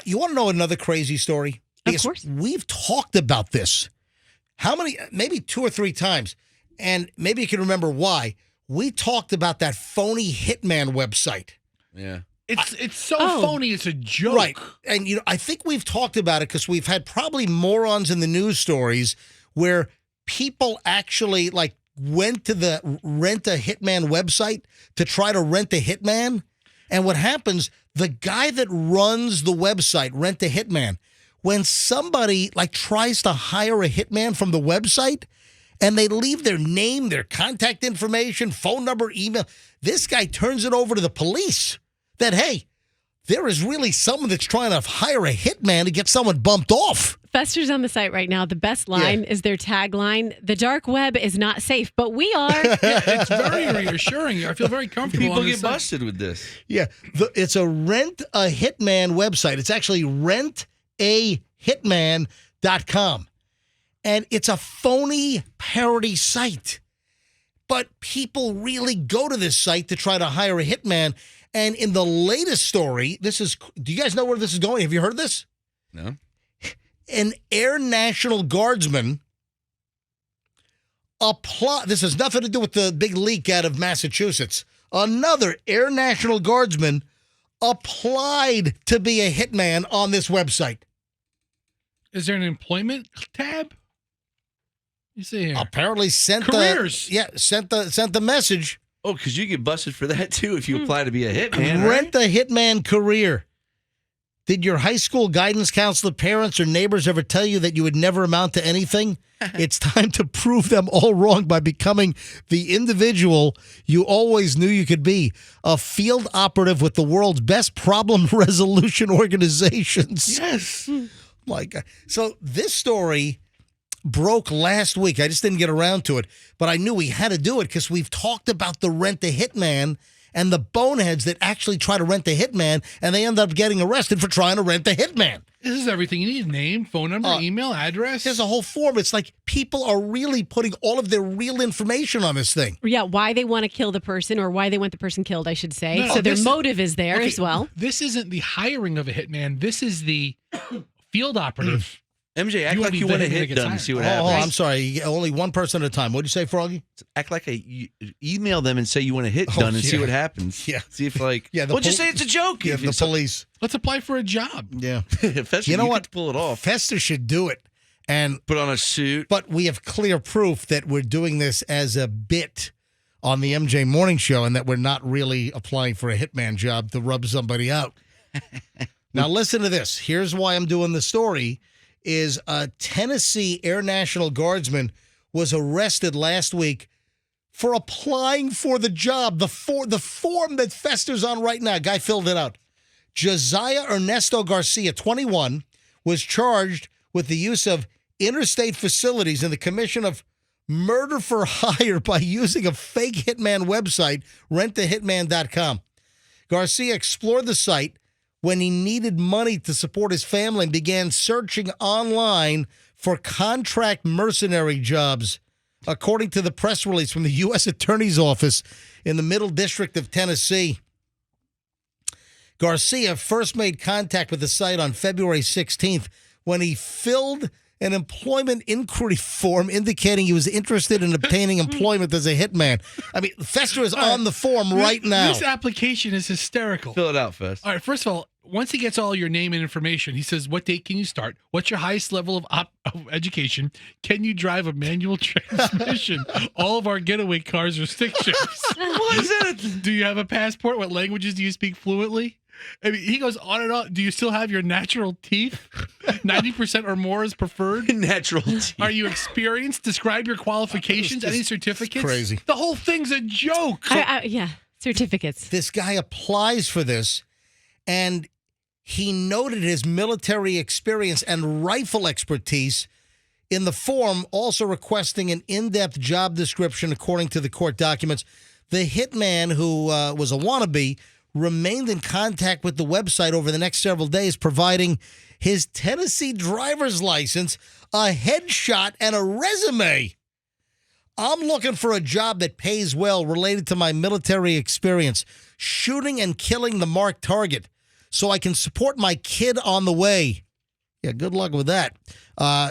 You want to know another crazy story? Because of course. We've talked about this. How many? Maybe 2 or 3 times. And maybe you can remember why. We talked about that phony Hitman website. Yeah. It's so phony, it's a joke. Right. And, I think we've talked about it because we've had probably morons in the news stories where people actually, went to the Rent-A-Hitman website to try to rent a hitman. And what happens, the guy that runs the website, Rent-A-Hitman, when somebody, tries to hire a hitman from the website, and they leave their name, their contact information, phone number, email, this guy turns it over to the police. That, hey, there is really someone that's trying to hire a hitman to get someone bumped off. Fester's on the site right now. The best line is their tagline: "The dark web is not safe, but we are." Yeah, it's very reassuring. I feel very comfortable. People get busted with this. Yeah, it's a Rent-A-Hitman website. It's actually Rent-A-Hitman.com. And it's a phony parody site. But people really go to this site to try to hire a hitman. And in the latest story, do you guys know where this is going? Have you heard of this? No. An Air National Guardsman this has nothing to do with the big leak out of Massachusetts. Another Air National Guardsman applied to be a hitman on this website. Is there an employment tab? You see here. Apparently sent careers. Sent the message. Oh, because you get busted for that, too, if you apply to be a hitman, Rent a Hitman career. Did your high school guidance counselor, parents, or neighbors ever tell you that you would never amount to anything? It's time to prove them all wrong by becoming the individual you always knew you could be. A field operative with the world's best problem resolution organizations. Yes. My God. So this story broke last week. I just didn't get around to it, but I knew we had to do it because we've talked about the Rent-A-Hitman and the boneheads that actually try to rent a hitman, and they end up getting arrested for trying to rent a hitman. This is everything you need: name, phone number, email, address. There's a whole form. It's like people are really putting all of their real information on this thing. Yeah, why they want to kill the person, or why they want the person killed, I should say. No, so their motive is there as well. This isn't the hiring of a hitman. This is the field operative. MJ, act like you want a hit done and see what happens. Oh, I'm sorry. Only one person at a time. What'd you say, Froggy? Act like you email them and say you want a hit done and see what happens. Yeah. See if just say it's a joke. Yeah, the police. Let's apply for a job. Yeah. Fester, you know what? Pull it off. Fester should do it. And put on a suit. But we have clear proof that we're doing this as a bit on the MJ Morning Show and that we're not really applying for a hitman job to rub somebody out. Now, listen to this. Here's why I'm doing the story. Is a Tennessee Air National Guardsman was arrested last week for applying for the job. The form that Fester's on right now, guy filled it out. Josiah Ernesto Garcia, 21, was charged with the use of interstate facilities in the commission of murder for hire by using a fake hitman website, Rent-A-Hitman.com. Garcia explored the site when he needed money to support his family and began searching online for contract mercenary jobs, according to the press release from the U.S. Attorney's Office in the Middle District of Tennessee. Garcia first made contact with the site on February 16th when he filled an employment inquiry form indicating he was interested in obtaining employment as a hitman. I mean, Fester is on the form right now. This application is hysterical. Fill it out, Fest. All right, first of all, once he gets all your name and information, he says, what date can you start? What's your highest level of education? Can you drive a manual transmission? All of our getaway cars are stick shifts. What is it? Do you have a passport? What languages do you speak fluently? I mean, he goes on and on. Do you still have your natural teeth? 90% or more is preferred. Natural teeth. Are you experienced? Describe your qualifications. Any certificates? Crazy. The whole thing's a joke. Yeah, certificates. This guy applies for this, and he noted his military experience and rifle expertise in the form, also requesting an in-depth job description according to the court documents. The hitman, who was a wannabe, remained in contact with the website over the next several days, providing his Tennessee driver's license, a headshot, and a resume. I'm looking for a job that pays well related to my military experience, shooting and killing the marked target. so I can support my kid on the way. Yeah, good luck with that.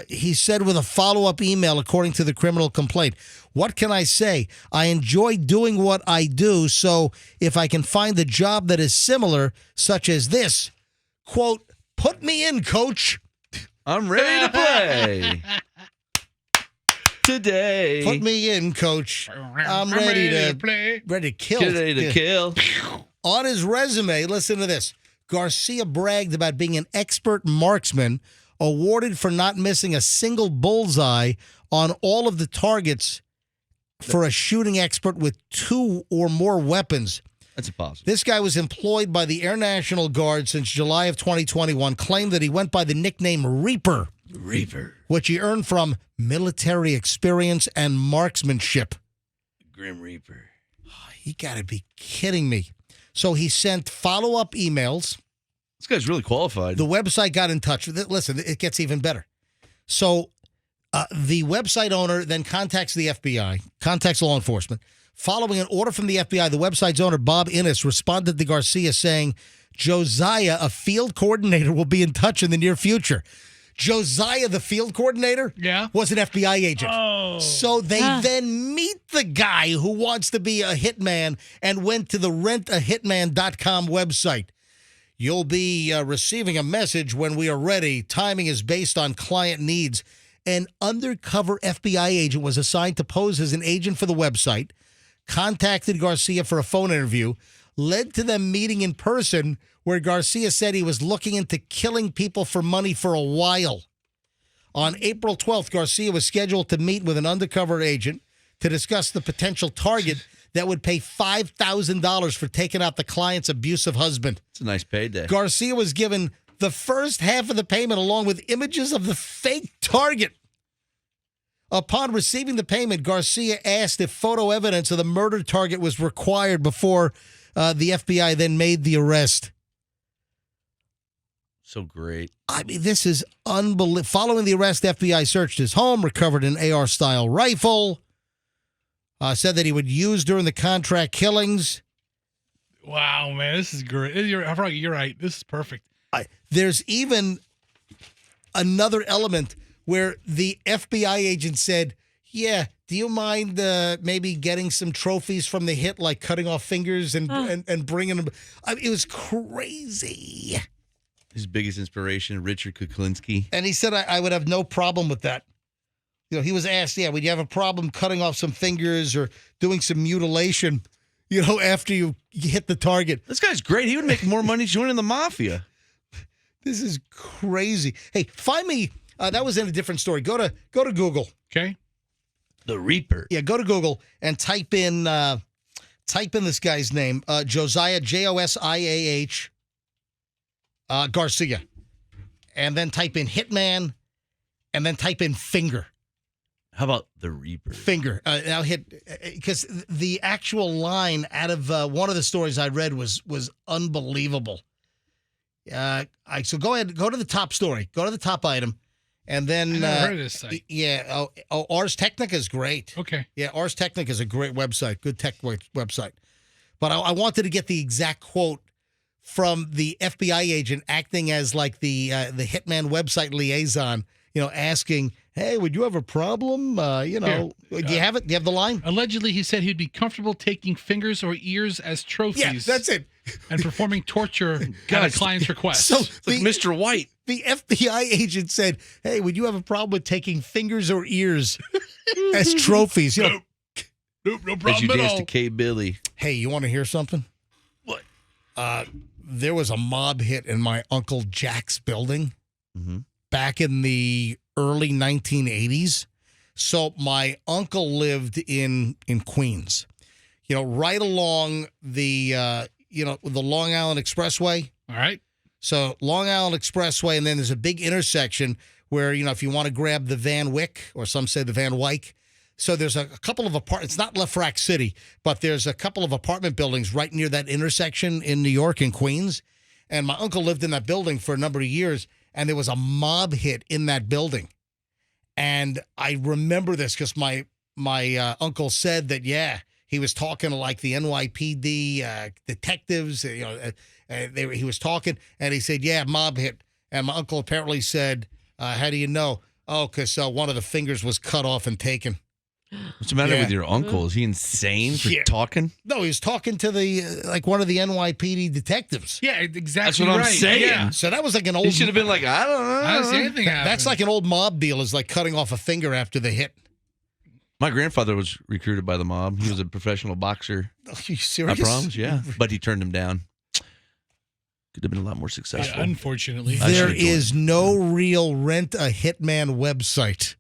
He said with a follow-up email, according to the criminal complaint, what can I say? I enjoy doing what I do, so if I can find a job that is similar, such as this, quote, put me in, coach. I'm ready to play. Today. Put me in, coach. I'm ready to play. ready to kill. Ready to kill. On his resume, listen to this. Garcia bragged about being an expert marksman, awarded for not missing a single bullseye on all of the targets for a shooting expert with 2 or more weapons. That's a positive. This guy was employed by the Air National Guard since July of 2021, claimed that he went by the nickname Reaper, which he earned from military experience and marksmanship. Grim Reaper. You got to be kidding me. So he sent follow-up emails. This guy's really qualified. The website got in touch with it. Listen, it gets even better. So the website owner then contacts the FBI, contacts law enforcement. Following an order from the FBI, the website's owner, Bob Innes, responded to Garcia saying, Josiah, a field coordinator, will be in touch in the near future. Josiah, the field coordinator, was an FBI agent. Oh. So they then meet the guy who wants to be a hitman and went to the Rent-A-Hitman.com website. You'll be receiving a message when we are ready. Timing is based on client needs. An undercover FBI agent was assigned to pose as an agent for the website, contacted Garcia for a phone interview, led to them meeting in person, where Garcia said he was looking into killing people for money for a while. On April 12th, Garcia was scheduled to meet with an undercover agent to discuss the potential target that would pay $5,000 for taking out the client's abusive husband. It's a nice payday. Garcia was given the first half of the payment along with images of the fake target. Upon receiving the payment, Garcia asked if photo evidence of the murder target was required before the FBI then made the arrest. So great. I mean, this is unbelievable. Following the arrest, FBI searched his home, recovered an AR-style rifle, said that he would use during the contract killings. Wow, man, this is great. You're right. This is perfect. There's even another element where the FBI agent said, yeah, do you mind maybe getting some trophies from the hit, like cutting off fingers and bringing them? I mean, it was crazy. His biggest inspiration, Richard Kuklinski. And he said, I would have no problem with that. You know, he was asked, would you have a problem cutting off some fingers or doing some mutilation, after you hit the target? This guy's great. He would make more money joining the mafia. This is crazy. Hey, find me. That was in a different story. Go to Google. Okay. The Reaper. Yeah, go to Google and type in this guy's name, Josiah, Josiah, Garcia, and then type in Hitman, and then type in finger. How about the Reaper? Finger. I'll hit, because the actual line out of one of the stories I read was unbelievable. So go ahead, go to the top story, go to the top item, and then I never heard of this site. Yeah. Ars Technica is great. Okay. Yeah, Ars Technica is a great website, good tech website. But I wanted to get the exact quote from the FBI agent acting as like the Hitman website liaison, asking, hey, would you have a problem? Do you have it? Do you have the line? Allegedly, he said he'd be comfortable taking fingers or ears as trophies. Yeah, that's it. And performing torture at a client's request. So It's like Mr. White. The FBI agent said, hey, would you have a problem with taking fingers or ears as trophies? Nope, no As you problem at dance all. to K. Billy. Hey, you want to hear something? What? There was a mob hit in my Uncle Jack's building Mm-hmm. back in the early 1980s. So my uncle lived in Queens, right along the Long Island Expressway. All right. So Long Island Expressway, and then there's a big intersection where, if you want to grab the Van Wyck, or some say the Van Wyck. So there's a couple of apartments, it's not Lefrak City, but there's a couple of apartment buildings right near that intersection in New York and Queens. And my uncle lived in that building for a number of years, and there was a mob hit in that building. And I remember this because my uncle said that, he was talking to like the NYPD detectives, And he was talking, and he said, "Yeah, mob hit." And my uncle apparently said, "How do you know?" "Oh, because one of the fingers was cut off and taken." What's the matter Yeah. with your uncle? Is he insane for Yeah. talking? No, he was talking to the one of the NYPD detectives. Yeah, exactly. That's what I'm right. saying. Yeah. So that was like an old. He should have been like, I don't know. I don't see anything happen. That's like an old mob deal. Is like cutting off a finger after the hit. My grandfather was recruited by the mob. He was a professional boxer. Are you serious? I promise, yeah. But he turned him down. Could have been a lot more Yeah, successful. unfortunately. I There should've joined. is no real Rent-A-Hitman website.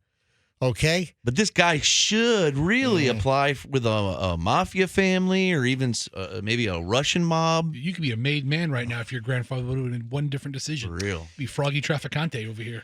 Okay. But this guy should really apply with a mafia family or even maybe a Russian mob. You could be a made man right now if your grandfather would have made one different For decision. real. Be Froggy Trafficante over here.